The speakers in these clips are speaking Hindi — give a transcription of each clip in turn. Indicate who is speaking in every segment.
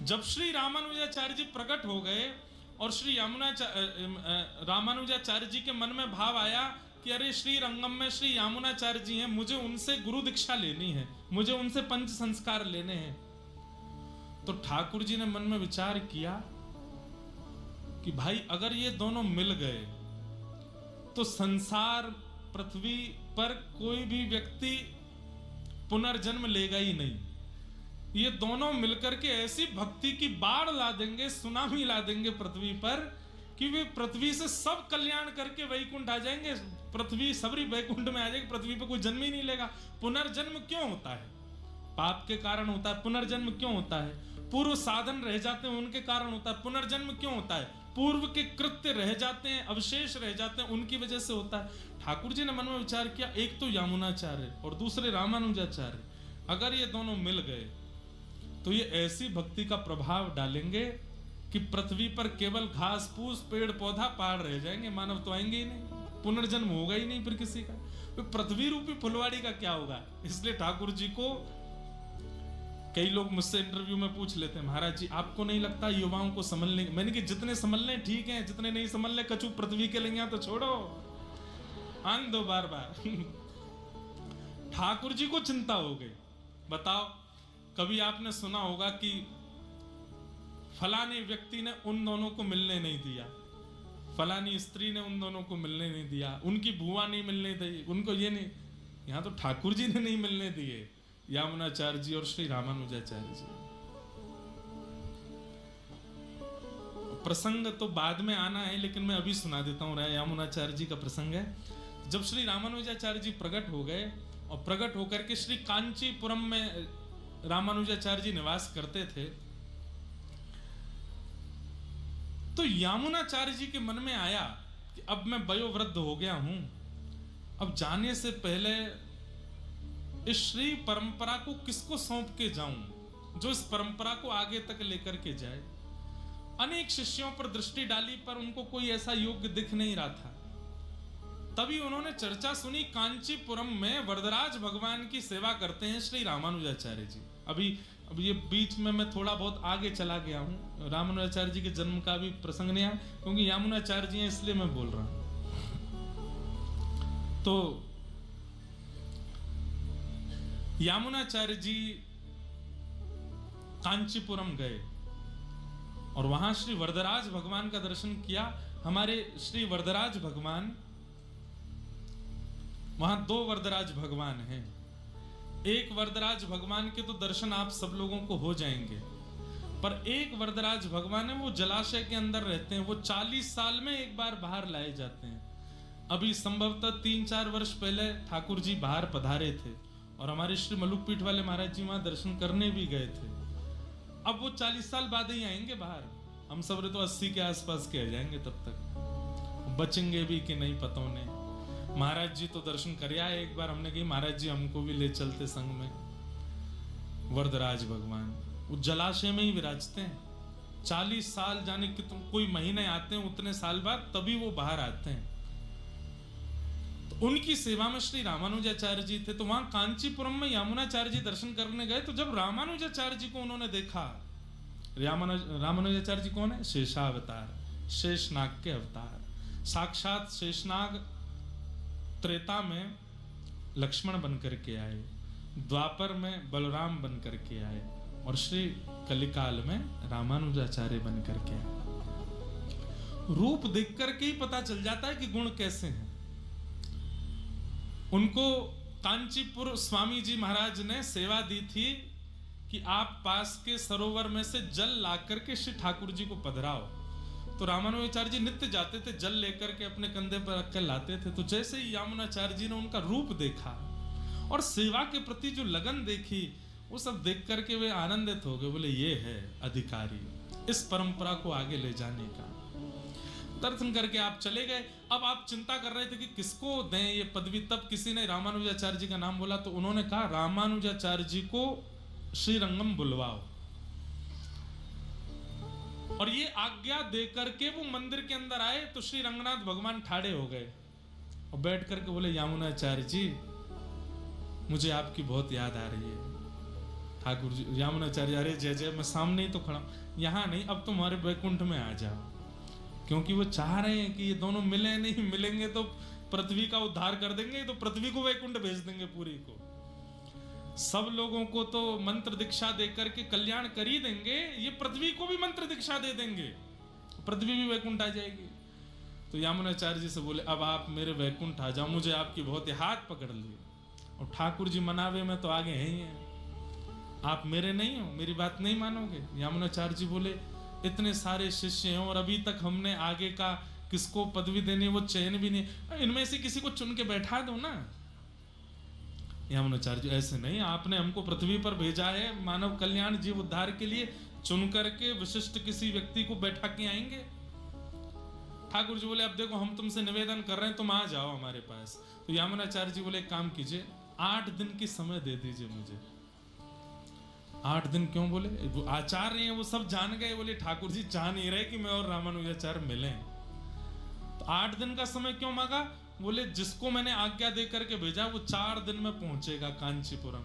Speaker 1: जब श्री रामानुजाचार्य जी प्रकट हो गए और श्री रामानुजाचार्य जी के मन में भाव आया कि अरे श्री रंगम में श्री यामुनाचार्य जी हैं, मुझे उनसे गुरु दीक्षा लेनी है, मुझे उनसे पंच संस्कार लेने हैं। तो ठाकुर जी ने मन में विचार किया कि भाई अगर ये दोनों मिल गए तो संसार पृथ्वी पर कोई भी व्यक्ति पुनर्जन्म लेगा ही नहीं। ये दोनों मिलकर के ऐसी भक्ति की बाढ़ ला देंगे, सुनामी ला देंगे पृथ्वी पर कि वे पृथ्वी से सब कल्याण करके वैकुंठ आ जाएंगे। पृथ्वी सबरी वैकुंठ में आ जाएगी, पृथ्वी पर कोई जन्म ही नहीं लेगा। पुनर्जन्म क्यों होता है? पाप के कारण होता है। पुनर्जन्म क्यों होता है? पूर्व साधन रह जाते हैं, उनके कारण होता है। पुनर्जन्म क्यों होता है? पूर्व के कृत्य रह जाते हैं, अवशेष रह जाते हैं, उनकी वजह से होता है। ठाकुर जी ने मन में विचार किया, एक तो यामुनाचार्य और दूसरे रामानुजाचार्य, अगर ये दोनों मिल गए तो ये ऐसी भक्ति का प्रभाव डालेंगे कि पृथ्वी पर केवल घास फूस पेड़ पौधा पहाड़ रह जाएंगे, मानव तो आएंगे ही नहीं, पुनर्जन्म होगा ही नहीं फिर किसी का। तो पृथ्वी रूपी फुलवाड़ी का क्या होगा? इसलिए ठाकुर जी को कई लोग मुझसे इंटरव्यू में पूछ लेते हैं, महाराज जी आपको नहीं लगता युवाओं को समझने? मैंने कि जितने समझ लें ठीक है, जितने नहीं समझ ले कछु पृथ्वी के लेंगे तो छोड़ो, आंग दो बार बार। ठाकुर जी को चिंता हो गई। बताओ, कभी आपने सुना होगा कि फलाने व्यक्ति ने उन दोनों को मिलने नहीं दिया, फलानी स्त्री ने उन दोनों को मिलने नहीं दिया, उनकी बुआ नहीं मिलने दी, उनको ये नहीं। यहां तो ठाकुर जी ने नहीं मिलने दिए, यामुनाचार्य जी और श्री रामानुजाचार्य जी। प्रसंग तो बाद में आना है, लेकिन मैं अभी सुना देता हूं। यामुनाचार्य जी का प्रसंग है। जब श्री रामानुजाचार्य जी प्रकट हो गए और प्रकट होकर के श्री कांचीपुरम में रामानुजाचार्य जी निवास करते थे, तो यामुनाचार्य जी के मन में आया कि अब मैं वयोवृद्ध हो गया हूं, अब जाने से पहले इस श्री परंपरा को किसको सौंप के जाऊं जो इस परंपरा को आगे तक लेकर के जाए। अनेक शिष्यों पर दृष्टि डाली पर उनको कोई ऐसा योग्य दिख नहीं रहा था। तभी उन्होंने चर्चा सुनी, कांचीपुरम में वरदराज भगवान की सेवा करते हैं श्री रामानुजाचार्य जी। अभी ये बीच में मैं थोड़ा बहुत आगे चला गया हूं, रामानुजाचार्य जी के जन्म का भी प्रसंग नहीं आया, क्योंकि यामुनाचार्य जी हैं इसलिए मैं बोल रहा हूं। तो यामुनाचार्य जी कांचीपुरम गए और वहां श्री वरदराज भगवान का दर्शन किया। हमारे श्री वरदराज भगवान, वहां दो वरदराज भगवान हैं। एक वरदराज भगवान के तो दर्शन आप सब लोगों को हो जाएंगे, पर एक वरदराज भगवान है, वो जलाशय के अंदर रहते हैं। वो 40 साल में एक बार बाहर लाए जाते हैं। अभी संभवतः 3-4 वर्ष पहले ठाकुर जी बाहर पधारे थे और हमारे श्री मलुकपीठ वाले महाराज जी वहां दर्शन करने भी गए थे। अब वो 40 साल बाद ही आएंगे बाहर। हम सब तो 80 के आसपास के आ जाएंगे, तब तक बचेंगे भी कि नहीं पता नहीं। महाराज जी तो दर्शन कर आए एक बार। हमने कही महाराज जी हमको भी ले चलते संग में। वरदराज भगवान वो जलाशय में ही विराजते हैं। 40 साल जाने कि तुम कोई महीने आते हैं, उतने साल बाद तभी वो बाहर आते हैं। तो उनकी सेवा में श्री रामानुजाचार्य जी थे। तो वहां कांचीपुरम में यामुनाचार्य जी दर्शन करने गए। तो जब रामानुजाचार्य जी को उन्होंने देखा, रामानुजाचार्य जी कौन है? शेषावतार, शेषनाग के अवतार। साक्षात शेषनाग त्रेता में लक्ष्मण बन करके आए, द्वापर में बलराम बन करके आए और श्री कलिकाल में रामानुजाचार्य बन करके आए। रूप देख करके ही पता चल जाता है कि गुण कैसे हैं। उनको कांचीपुर स्वामी जी महाराज ने सेवा दी थी कि आप पास के सरोवर में से जल ला करके श्री ठाकुर जी को पधराओ। तो रामानुजाचार्य जी नित्य जाते थे, जल लेकर के अपने कंधे पर रख कर लाते थे। तो जैसे ही यामुनाचार्य जी ने उनका रूप देखा और सेवा के प्रति जो लगन देखी, वो सब देख करके वे आनंदित हो गए। बोले ये है अधिकारी इस परंपरा को आगे ले जाने का। दर्शन करके आप चले गए। अब आप चिंता कर रहे थे कि किसको दें ये पदवी। तब किसी ने रामानुजाचार्य जी का नाम बोला, तो उन्होंने कहा रामानुजाचार्य जी को श्रीरंगम बुलवाओ। और ये आज्ञा देकर के वो मंदिर के अंदर आए तो श्री रंगनाथ भगवान ठाड़े हो गए और बैठ करके बोले, यामुनाचार्य जी मुझे आपकी बहुत याद आ रही है। ठाकुर जी यामुनाचार्य, अरे जय जय, मैं सामने ही तो खड़ा हूं, यहाँ नहीं, अब तुम हमारे वैकुंठ में आ जाओ। क्योंकि वो चाह रहे हैं कि ये दोनों मिले नहीं, मिलेंगे तो पृथ्वी का उद्धार कर देंगे, तो पृथ्वी को वैकुंठ भेज देंगे पूरी को। सब लोगों को तो मंत्र दीक्षा देकर के कल्याण कर ही देंगे, ये पृथ्वी को भी मंत्र दीक्षा दे देंगे, पृथ्वी भी वैकुंठ आ जाएगी। तो यामुनाचार्य जी से बोले, अब आप मेरे वैकुंठ आ जाओ, मुझे आपकी बहुत हाथ पकड़ लिए। और ठाकुर जी मनावे में तो आगे हैं ही हैं, आप मेरे नहीं हो, मेरी बात नहीं मानोगे। यामुनाचार्य जी बोले, इतने सारे शिष्य हैं और अभी तक हमने आगे का किसको पदवी देनी वो चयन भी नहीं, इनमें से किसी को चुन के बैठा दो ना। यामुनाचार्य जी, ऐसे नहीं, आपने हमको पृथ्वी पर भेजा है मानव कल्याण जीव उद्धार के लिए, चुन करके विशिष्ट किसी व्यक्ति को बैठा के आएंगे। ठाकुर जी बोले, अब देखो हम तुमसे निवेदन कर रहे हैं, तुम आ जाओ हमारे पास। तो यामुनाचार्य जी बोले, एक काम कीजिए, 8 दिन की समय दे दीजिए मुझे। 8 दिन क्यों? बोले वो आचार्य हैं, वो सब जान गए, बोले ठाकुर जी चाह नहीं रहे कि मैं और रामानुजाचार्य मिलें। तो 8 दिन का समय क्यों मांगा? बोले जिसको मैंने आज्ञा दे करके भेजा वो 4 दिन में पहुंचेगा कांचीपुरम,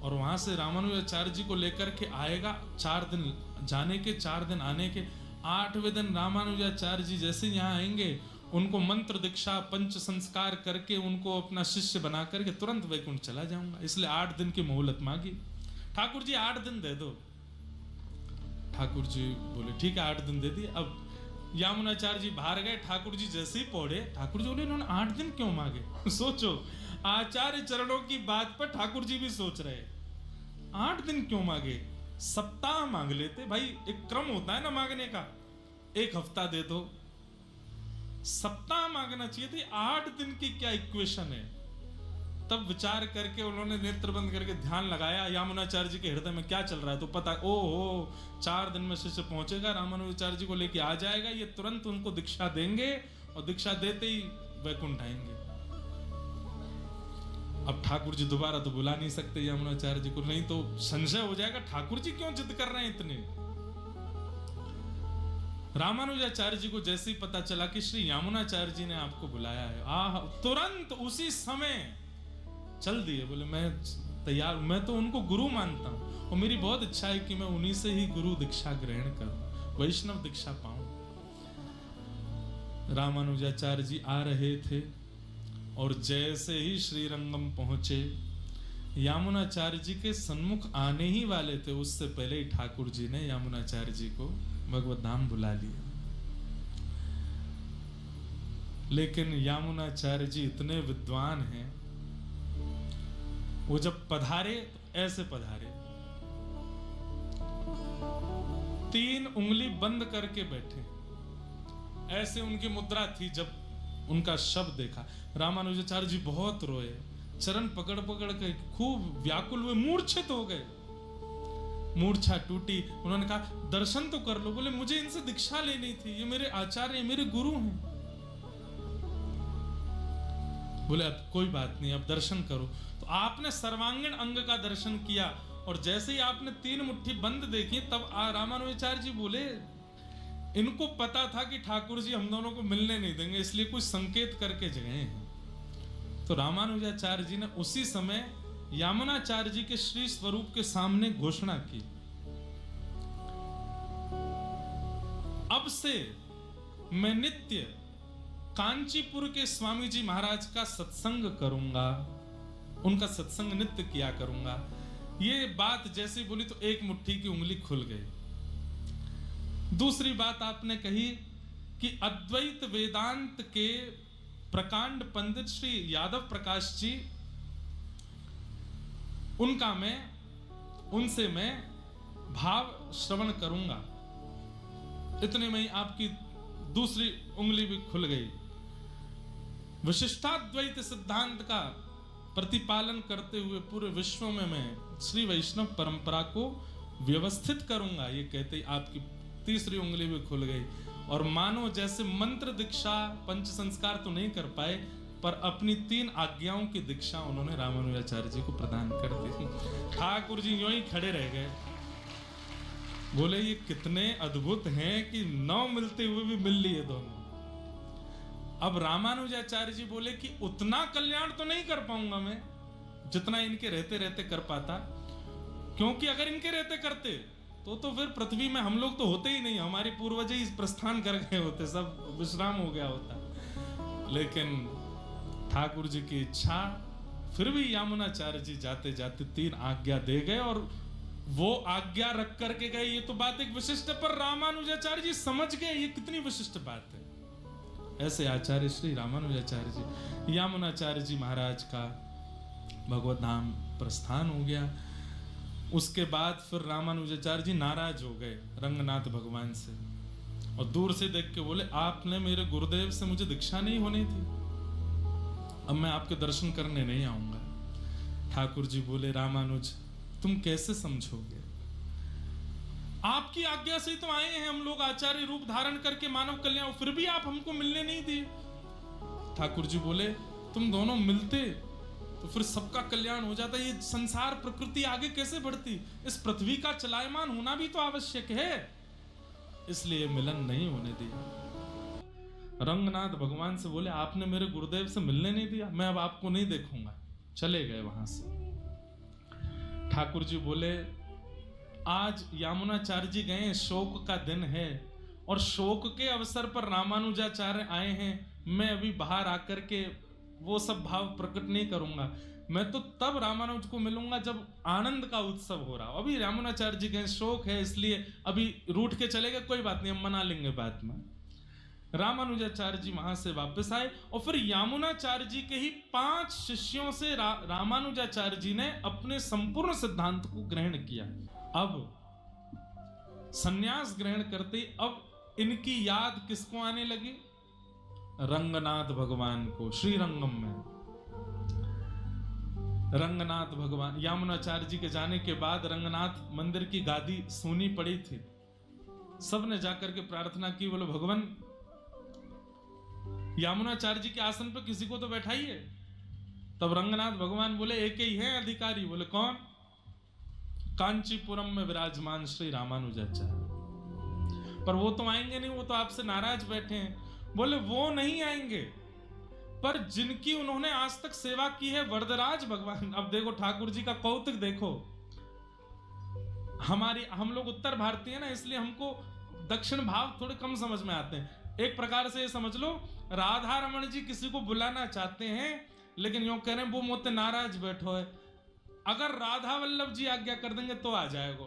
Speaker 1: और वहां से रामानुजाचार्य जी को लेकर के आएगा। 4 दिन जाने के, 4 दिन आने के। 8वें दिन रामानुजाचार्य जी जैसे यहाँ आएंगे, उनको मंत्र दीक्षा पंच संस्कार करके उनको अपना शिष्य बना करके तुरंत वैकुंठ चला जाऊंगा। इसलिए 8 दिन की मोहलत मांगी। ठाकुर जी 8 दिन दे दो। ठाकुर जी बोले ठीक है, 8 दिन दे दिए। अब यामुनाचार्य जी बाहर गए, ठाकुर जी जैसे ही पौड़े, ठाकुर जी बोले इन्होंने 8 दिन क्यों मांगे? सोचो, आचार्य चरणों की बात पर ठाकुर जी भी सोच रहे, 8 दिन क्यों मांगे? सप्ताह मांग लेते भाई, एक क्रम होता है ना मांगने का, 1 हफ्ता दे दो, सप्ताह मांगना चाहिए थी। 8 दिन की क्या इक्वेशन है? तब विचार करके उन्होंने नेत्र बंद करके ध्यान लगाया, यामुनाचार्य जी के हृदय में क्या चल रहा है तो पता, ओहो 4 दिन में शिष्य पहुंचेगा, रामानुजाचार्य जी को लेके आ जाएगा, ये तुरंत उनको दीक्षा देंगे और दीक्षा देते ही वैकुंठ आएंगे। अब ठाकुर जी दोबारा तो बुला नहीं सकते यामुनाचार्य जी को, नहीं तो संशय हो जाएगा ठाकुर जी क्यों जिद कर रहे हैं इतने। रामानुजाचार्य जी को जैसे ही पता चला कि श्री यामुनाचार्य जी ने आपको बुलाया है, तुरंत उसी समय चल दिए। बोले मैं तैयार, मैं तो उनको गुरु मानता हूं और मेरी बहुत इच्छा है कि मैं उन्हीं से ही गुरु दीक्षा ग्रहण करूं, वैष्णव दीक्षा पाऊं। रामानुजाचार्य जी आ रहे थे और जैसे ही श्रीरंगम पहुंचे, यामुनाचार्य जी के सन्मुख आने ही वाले थे, उससे पहले ही ठाकुर जी ने यामुनाचार्य जी को भगवत धाम बुला लिया। लेकिन यामुनाचार्य जी इतने विद्वान हैं, वो जब पधारे तो ऐसे पधारे, 3 उंगली बंद करके बैठे, ऐसे उनकी मुद्रा थी। जब उनका शब्द देखा, रामानुजाचार्य जी बहुत रोए, चरण पकड़ पकड़ के खूब व्याकुल हुए, मूर्छित हो गए, मूर्छा टूटी। उन्होंने कहा दर्शन तो कर लो। बोले मुझे इनसे दीक्षा लेनी थी, ये मेरे आचार्य, मेरे गुरु हैं। बोले अब कोई बात नहीं, अब दर्शन करो। तो आपने सर्वांगीण अंग का दर्शन किया, और जैसे ही आपने 3 मुट्ठी बंद देखी, तब रामानुजाचार्य जी बोले इनको पता था कि ठाकुर जी हम दोनों को मिलने नहीं देंगे, इसलिए कुछ संकेत करके गए हैं। तो रामानुजाचार्य जी ने उसी समय यामुनाचार्य जी के श्री स्वरूप के सामने घोषणा की, अब से मैं नित्य कांचीपुर के स्वामी जी महाराज का सत्संग करूंगा, उनका सत्संग नित्य किया करूंगा। ये बात जैसे बोली तो 1 मुट्ठी की उंगली खुल गई। दूसरी बात आपने कही कि अद्वैत वेदांत के प्रकांड पंडित श्री यादव प्रकाश जी, उनसे मैं भाव श्रवण करूंगा। इतने में ही आपकी दूसरी उंगली भी खुल गई। विशिष्टाद्वैत सिद्धांत का प्रतिपालन करते हुए पूरे विश्व में मैं श्री वैष्णव परंपरा को व्यवस्थित करूंगा, ये कहते ही आपकी तीसरी उंगली भी खुल गई। और मानो जैसे मंत्र दीक्षा पंच संस्कार तो नहीं कर पाए, पर अपनी 3 आज्ञाओं की दीक्षा उन्होंने रामानुजाचार्य जी को प्रदान कर दी। ठाकुर जी यूं ही खड़े रह गए, बोले ये कितने अद्भुत हैं कि 9 मिलते हुए भी मिल लिए दोनों। अब रामानुजाचार्य जी बोले कि उतना कल्याण तो नहीं कर पाऊंगा मैं जितना इनके रहते रहते कर पाता, क्योंकि अगर इनके रहते करते तो फिर पृथ्वी में हम लोग तो होते ही नहीं, हमारे पूर्वज ही प्रस्थान कर गए होते, सब विश्राम हो गया होता। लेकिन ठाकुर जी की इच्छा, फिर भी यामुनाचार्य जी जाते जाते 3 आज्ञा दे गए और वो आज्ञा रख करके गए। ये तो बात एक विशिष्ट, पर रामानुजाचार्य जी समझ गए ये कितनी विशिष्ट बात है। ऐसे आचार्य श्री रामानुजाचार्य जी, यामुनाचार्य जी महाराज का भगवत धाम प्रस्थान हो गया। उसके बाद फिर रामानुजाचार्य जी नाराज हो गए रंगनाथ भगवान से और दूर से देख के बोले, आपने मेरे गुरुदेव से मुझे दीक्षा नहीं होनी थी, अब मैं आपके दर्शन करने नहीं आऊंगा। ठाकुर जी बोले, रामानुज तुम कैसे समझोगे, आपकी आज्ञा से ही तो आए हैं हम लोग आचार्य रूप धारण करके मानव कल्याण, फिर भी आप हमको मिलने नहीं दिए। ठाकुर जी बोले, तुम दोनों मिलते तो फिर सबका कल्याण हो जाता, ये संसार प्रकृति आगे कैसे बढ़ती, इस पृथ्वी का चलायमान होना भी तो आवश्यक है, इसलिए मिलन नहीं होने दिया। रंगनाथ भगवान से बोले, आपने मेरे गुरुदेव से मिलने नहीं दिया, मैं अब आपको नहीं देखूंगा, चले गए वहां से। ठाकुर जी बोले, आज यामुनाचार्य जी गए, शोक का दिन है और शोक के अवसर पर रामानुजाचार्य आए हैं, मैं अभी बाहर आकर के वो सब भाव प्रकट नहीं करूंगा, मैं तो तब रामानुज को मिलूंगा जब आनंद का उत्सव हो रहा हो। अभी रामानुजाचार्य जी के शोक है, इसलिए अभी रूठ के चले गए, कोई बात नहीं, हम मना लेंगे बाद में। रामानुजाचार्य जी वहां से वापस आए और फिर यामुनाचार्य जी के ही 5 शिष्यों से रामानुजाचार्य जी ने अपने संपूर्ण सिद्धांत को ग्रहण किया। अब संन्यास ग्रहण करते अब इनकी याद किसको आने लगी, रंगनाथ भगवान को। श्री रंगम में रंगनाथ भगवान, यामुनाचार्य जी के जाने के बाद रंगनाथ मंदिर की गादी सूनी पड़ी थी, सबने जाकर के प्रार्थना की, बोलो भगवान यामुनाचार्य जी के आसन पर किसी को तो बैठाइए। तब रंगनाथ भगवान बोले, एक ही है अधिकारी। बोले कौन? कांचीपुरम में विराजमान श्री रामानुजाचार्य। पर वो तो आएंगे नहीं, वो तो आपसे नाराज बैठे हैं। बोले वो नहीं आएंगे, पर जिनकी उन्होंने आज तक सेवा की है वरदराज भगवान। अब देखो ठाकुर जी का कौतुक देखो, हम लोग उत्तर भारतीय हैं ना, इसलिए हमको दक्षिण भाव थोड़े कम समझ में आते हैं। एक प्रकार से ये समझ लो, राधा रमन जी किसी को बुलाना चाहते हैं, लेकिन यूं कह रहे हैं वो मोते नाराज बैठो है, अगर राधा वल्लभ जी आज्ञा कर देंगे तो आ जाएगा,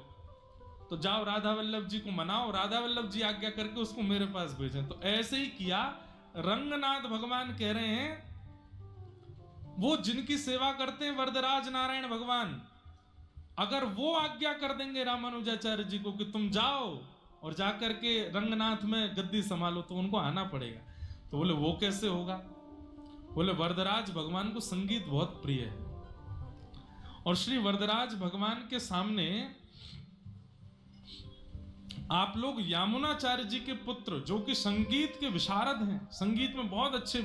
Speaker 1: तो जाओ राधा वल्लभ जी को मनाओ, राधा वल्लभ जी आज्ञा करके उसको मेरे पास भेजें। तो ऐसे ही किया। रंगनाथ भगवान कह रहे हैं वो जिनकी सेवा करते हैं वरदराज नारायण भगवान, अगर वो आज्ञा कर देंगे रामानुजाचार्य जी को कि तुम जाओ और जाकर के रंगनाथ में गद्दी संभालो, तो उनको आना पड़ेगा। तो बोले वो कैसे होगा? बोले वरदराज भगवान को संगीत बहुत प्रिय है और श्री वरदराज भगवान के सामने आप लोग यामुनाचार्य जी के पुत्र जो कि संगीत के विशारद हैं, संगीत में बहुत अच्छे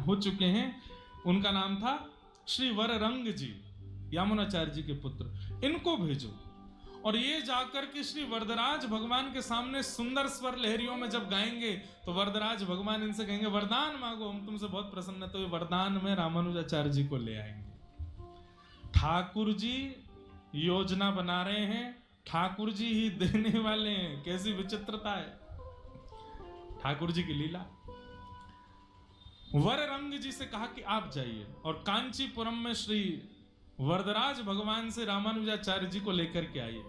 Speaker 1: हो चुके हैं, उनका नाम था श्री वररंग जी, यामुनाचार्य जी के पुत्र, इनको भेजो और ये जाकर के श्री वरदराज भगवान के सामने सुंदर स्वर लहरियों में जब गाएंगे तो वरदराज भगवान इनसे कहेंगे वरदान मांगो, हम तुमसे बहुत प्रसन्न है। तो ये वरदान में रामानुजाचार्य जी को ले आएंगे। ठाकुर जी योजना बना रहे हैं, ठाकुर जी ही देने वाले हैं। कैसी विचित्रता है ठाकुर जी की लीला। वररंग जी से कहा कि आप जाइए और कांचीपुरम में श्री वरदराज भगवान से रामानुजाचार्य जी को लेकर के आइए।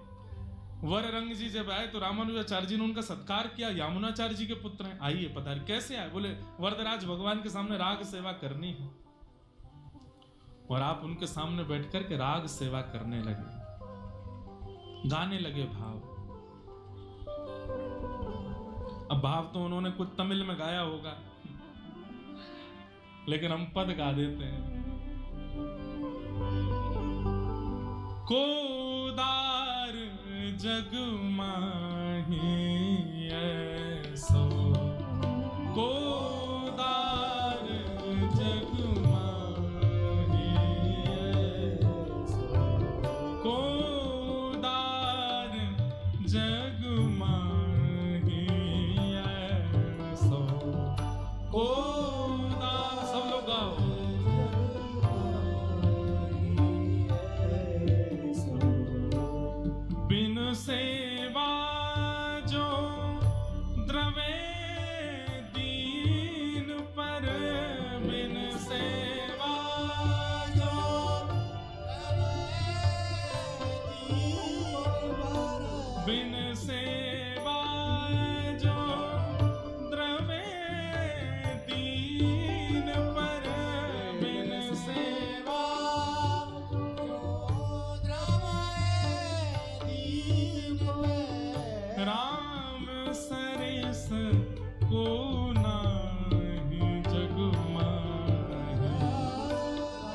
Speaker 1: वररंग जी जब आए तो रामानुजाचार्य जी ने उनका सत्कार किया, यामुनाचार्य जी के पुत्र हैं, आइए पधारिए। कैसे आए? बोले वरदराज भगवान के सामने राग सेवा करनी है और आप उनके सामने बैठकर के राग सेवा करने लगे, गाने लगे भाव। अब भाव तो उन्होंने कुछ तमिल में गाया होगा, लेकिन हम पद गा देते हैं। कोदार जग माही ऐसो, कोदार जग माही ऐसो, कोदार जग माही ऐसो, कोदार। सब लोग गाओ। बिन सेवा जो द्रवे दीन पर, बिन सेवा जो द्रवे दीन पर, राम सरिस को नाही जग माहि,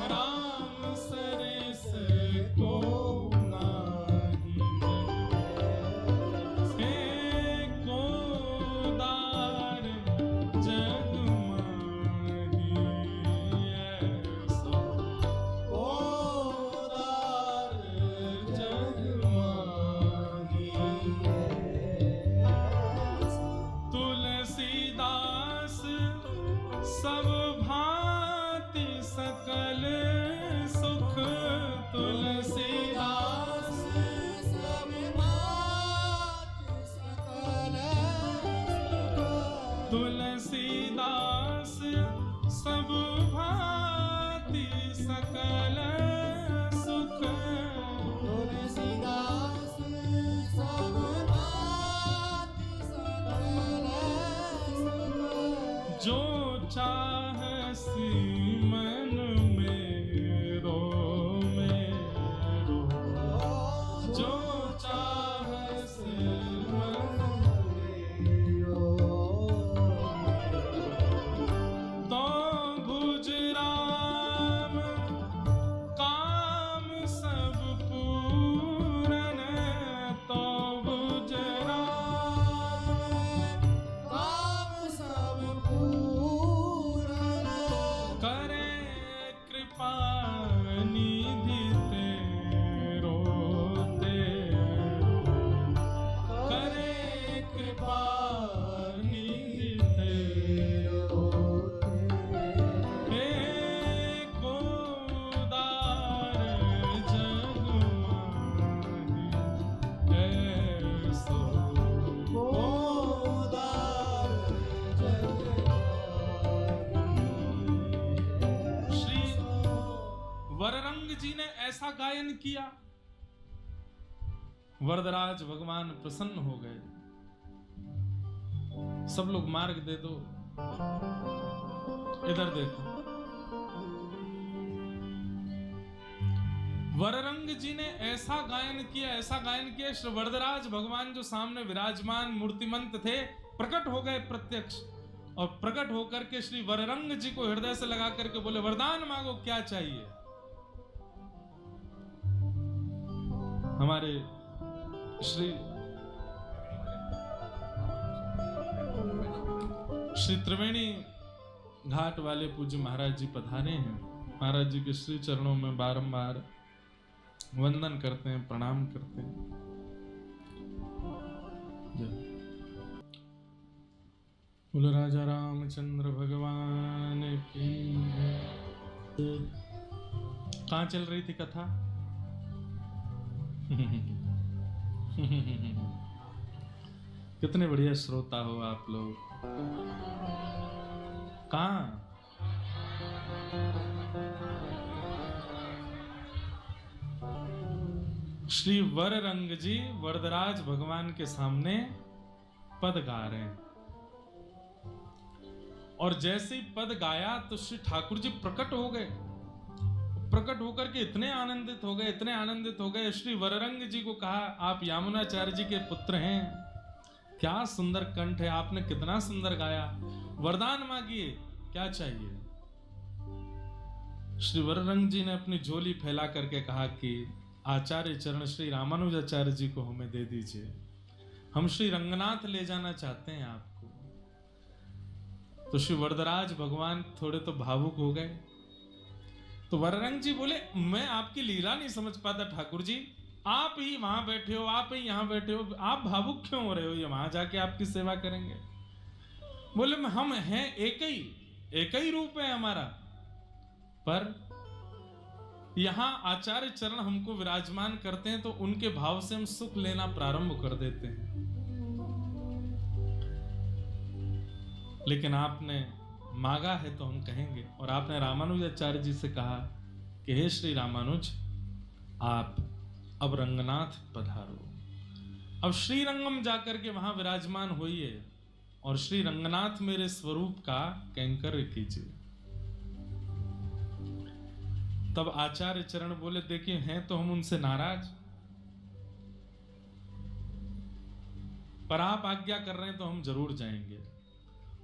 Speaker 1: राम सरिस को सब भांति सकल सुख, तुलसीदास सब भांति सकल सुख, तुलसीदास सब भांति सकल सुख, तुलसीदास सब भांति सकल सुख, जो चाहसी मन मेरो मेरो, जो चाहसी मन मेरो, तो भुज राम काम सब पूरन, तो भुज राम काम सब पूरन, करे कृपा निधि तेरो तेरो, करे कृपा निधि तेरो तेरो, एको उदार जग माहि, ऐसो उदार जग माहि। श्री वररंग जी ने ऐसा गायन किया, वरदराज भगवान प्रसन्न हो गए। सब लोग मार्ग दे दो, इधर देखो। वररंग जी ने ऐसा गायन किया, ऐसा गायन किया, श्री वरदराज भगवान जो सामने विराजमान मूर्तिमंत थे प्रकट हो गए प्रत्यक्ष, और प्रकट होकर के श्री वररंग जी को हृदय से लगा करके बोले, वरदान मांगो, क्या चाहिए। हमारे श्री त्रिवेणी घाट वाले पूज्य महाराज जी पधारे हैं। महाराज जी के श्री चरणों में बारंबार वंदन करते हैं, प्रणाम करते हैं। बोलो राजा रामचंद्र भगवान की। कहाँ चल रही थी कथा? कितने बढ़िया श्रोता हो आप लोग। कहाँ? श्री वररंग जी वरदराज भगवान के सामने पद गा रहे हैं, और जैसे ही पद गाया तो श्री ठाकुर जी प्रकट हो गए। प्रकट होकर के इतने आनंदित हो गए, इतने आनंदित हो गए। श्री वररंग जी को कहा, आप यामुनाचार्य जी के पुत्र हैं, क्या सुंदर कंठ है, आपने कितना सुंदर गाया, वरदान मांगिए, क्या चाहिए। श्री वररंग जी ने अपनी झोली फैला करके कहा कि आचार्य चरण श्री रामानुजाचार्य जी को हमें दे दीजिए, हम श्री रंगनाथ ले जाना चाहते हैं आपको। तो श्री वरदराज भगवान थोड़े तो भावुक हो गए। तो वररंग जी बोले, मैं आपकी लीला नहीं समझ पाता ठाकुर जी, आप ही वहां बैठे हो, आप ही यहां बैठे हो, आप भावुक क्यों हो रहे हो, ये वहां जाके आपकी सेवा करेंगे। बोले, हम हैं एक ही रूप है हमारा, पर यहां आचार्य चरण हमको विराजमान करते हैं तो उनके भाव से हम सुख लेना प्रारंभ कर देते हैं। लेकिन आपने मांगा है तो हम कहेंगे, और आपने रामानुजाचार्य जी से कहा कि हे श्री रामानुज, आप अब रंगनाथ पधारो। अब श्रीरंगम जाकर के वहां विराजमान होइए और श्री रंगनाथ मेरे स्वरूप का कैंकर कीजिए। तब आचार्य चरण बोले, देखिए हैं तो हम उनसे नाराज, पर आप आज्ञा कर रहे हैं तो हम जरूर जाएंगे।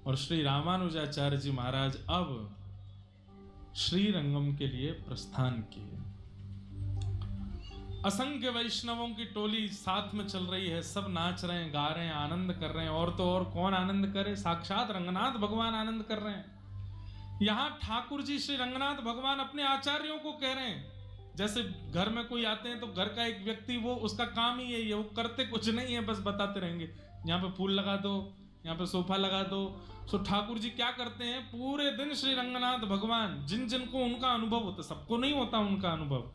Speaker 1: और श्री रामानुजाचार्य जी महाराज अब श्रीरंगम के लिए प्रस्थान किए। असंख्य वैष्णवों की टोली साथ में चल रही है, सब नाच रहे हैं, गा रहे हैं, आनंद कर रहे हैं। और तो और कौन आनंद करे, साक्षात रंगनाथ भगवान आनंद कर रहे हैं। यहां ठाकुर जी श्री रंगनाथ भगवान अपने आचार्यों को कह रहे हैं, जैसे घर में कोई आते हैं तो घर का एक व्यक्ति, वो उसका काम ही यही है, वो करते कुछ नहीं है, बस बताते रहेंगे, यहाँ पे फूल लगा दो, यहाँ पे सोफा लगा दो। सो ठाकुर जी क्या करते हैं, पूरे दिन श्री रंगनाथ भगवान जिन जिन को उनका अनुभव होता, सबको नहीं होता उनका अनुभव,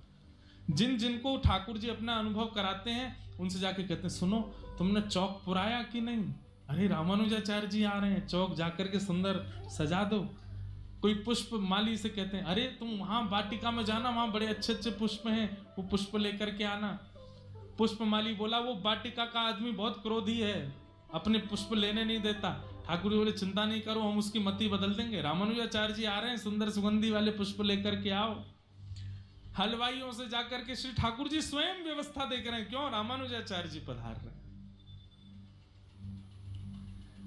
Speaker 1: जिन जिन को ठाकुर जी अपना अनुभव कराते हैं उनसे जाके कहते हैं, सुनो तुमने चौक पुराया कि नहीं? अरे रामानुजाचार्य जी आ रहे हैं, चौक जाकर के सुंदर सजा दो। कोई पुष्प माली से कहते हैं, अरे तुम वहां वाटिका में जाना, वहां बड़े अच्छे अच्छे पुष्प हैं, वो पुष्प लेकर के आना। पुष्प माली बोला, वो वाटिका का आदमी बहुत क्रोधी है, अपने पुष्प लेने नहीं देता। ठाकुर जी बोले, चिंता नहीं करो, हम उसकी मति बदल देंगे, रामानुजाचार्य जी आ रहे हैं, सुंदर सुगंधी वाले पुष्प लेकर के आओ। हलवाइयों से जाकर के श्री ठाकुर जी स्वयं व्यवस्था देख रहे हैं, क्यों? रामानुजाचार्य जी पधार रहे हैं।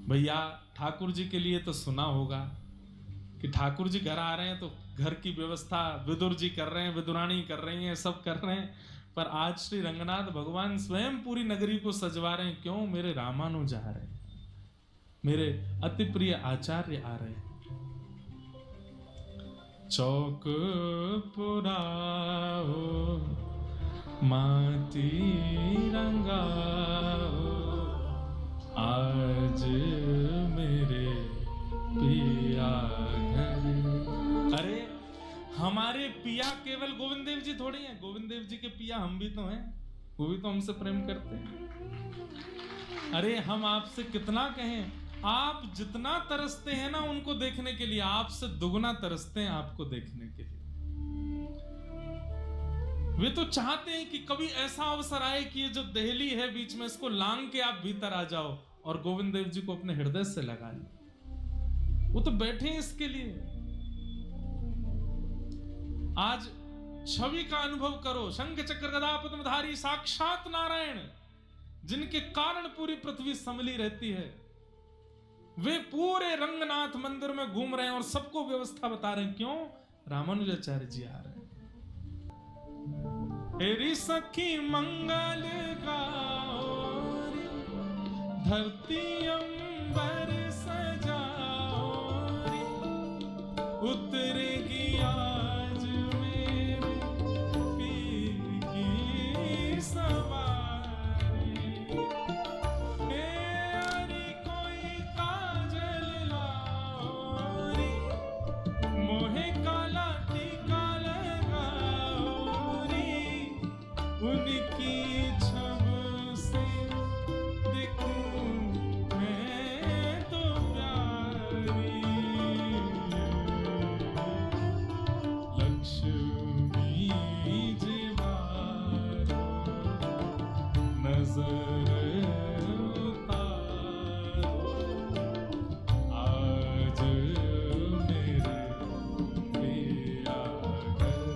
Speaker 1: भैया ठाकुर जी के लिए तो सुना होगा कि ठाकुर जी घर आ रहे हैं तो घर की व्यवस्था विदुर जी कर रहे हैं, विदुरानी कर रही हैं, सब कर रहे हैं। पर आज श्री रंगनाथ भगवान स्वयं पूरी नगरी को सजवा रहे हैं, क्यों? मेरे रामानुज आ रहे हैं, मेरे अति प्रिय आचार्य आ रहे हैं। चौक पुराओ माटी रंगाओ, आज मेरे पिया घर। अरे हमारे पिया केवल गोविंद देव जी थोड़ी हैं, गोविंद देव जी के पिया हम भी तो हैं, वो भी तो हमसे प्रेम करते हैं। अरे हम आपसे कितना कहें, आप जितना तरसते हैं ना उनको देखने के लिए, आपसे दुगना तरसते हैं आपको देखने के लिए। वे तो चाहते हैं कि कभी ऐसा अवसर आए कि ये जो दहली है बीच में, इसको लांग के आप भीतर आ जाओ और गोविंद देव जी को अपने हृदय से लगा लो। वो तो बैठे हैं इसके लिए। आज छवि का अनुभव करो, शंख चक्र गदा पद्मधारी साक्षात नारायण, जिनके कारण पूरी पृथ्वी संभली रहती है, वे पूरे रंगनाथ मंदिर में घूम रहे हैं और सबको व्यवस्था बता रहे हैं, क्यों? रामानुजाचार्य जी आ रहे हैं। हेरी सखी मंगल गाओ रे, धरती अंबर सजाओ रे, उतरेगी आज मेरे पीर की सवारी। अरे कोई काजल लाओ रे, मोहे काला टीका लगाओ रे, उनकी छब से देखूं मैं तो प्यारी। लक्ष्मी जीवारो नजर उतारो, आज मेरे पिया घर।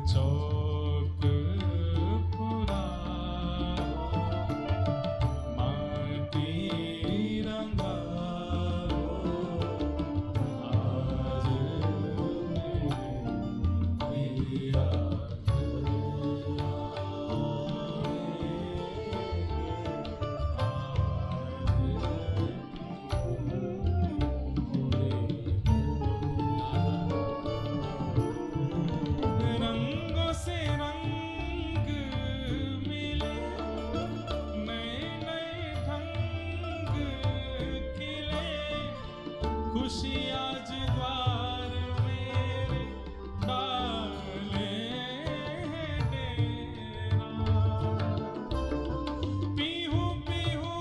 Speaker 1: चौक पुराओ माटी रंगाओ, आज मेरे पिया रंगों से रंग मिले, नए नए ढंग खिले, खुशी आज द्वार मेरे डाले हैं डेरा। पीहू पीहू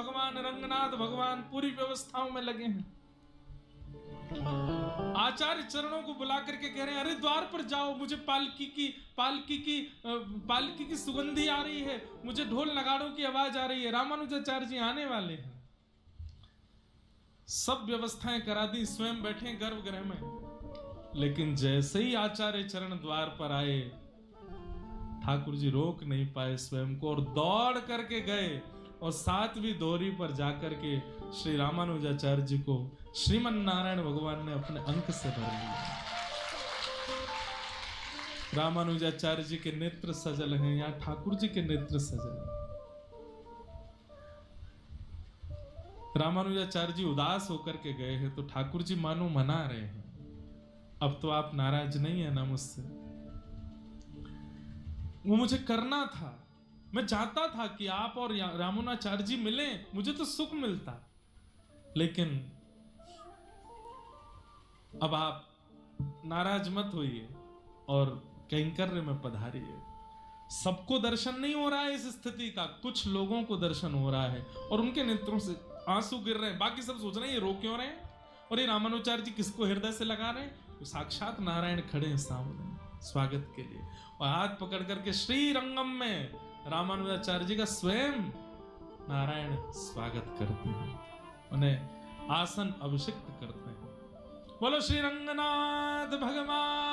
Speaker 1: भगवान रंगनाथ भगवान पूरी व्यवस्थाओं में लगे हैं। आचार्य चरणों को बुला करके कह रहे हैं, अरे द्वार पर जाओ, मुझे पालकी की सुगंधी आ रही है, मुझे ढोल नगाड़ों की आवाज आ रही है, रामानुजाचार्य जी आने वाले हैं। सब व्यवस्थाएं करा दी, स्वयं बैठे गर्भगृह में। लेकिन जैसे ही आचार्य चरण द्वार पर आए, ठाकुर जी रोक नहीं पाए स्वयं को और दौड़ करके गए और 7वीं दोहरी पर जाकर के श्री रामानुजाचार्य जी को श्रीमन नारायण भगवान ने अपने अंक से भर लिया। रामानुजाचार्य जी के नेत्र सजल हैं, या ठाकुर जी के नेत्र सजल हैं। रामानुजाचार्य जी उदास होकर के गए हैं तो ठाकुर जी मानो मना रहे हैं, अब तो आप नाराज नहीं है ना मुझसे। वो मुझे करना था, मैं चाहता था कि आप और रामानुजाचार्य जी मिलें, मुझे तो सुख मिलता, लेकिन अब आप नाराज मत होइए और कैंकर्य में पधारिए। सबको दर्शन नहीं हो रहा है इस स्थिति का, कुछ लोगों को दर्शन हो रहा है और उनके नेत्रों से आंसू गिर रहे हैं। बाकी सब सोच रहे हैं ये रो क्यों रहे हैं और ये रामानुजाचार्य जी किसको हृदय से लगा रहे हैं। तो साक्षात नारायण खड़े हैं सामने स्वागत के लिए और हाथ पकड़ करके श्री रंगम में रामानुजाचार्य जी का स्वयं नारायण स्वागत करते हैं, उन्हें आसन अभिषिक्त करते हैं। बोलो श्री रंगनाथ भगवान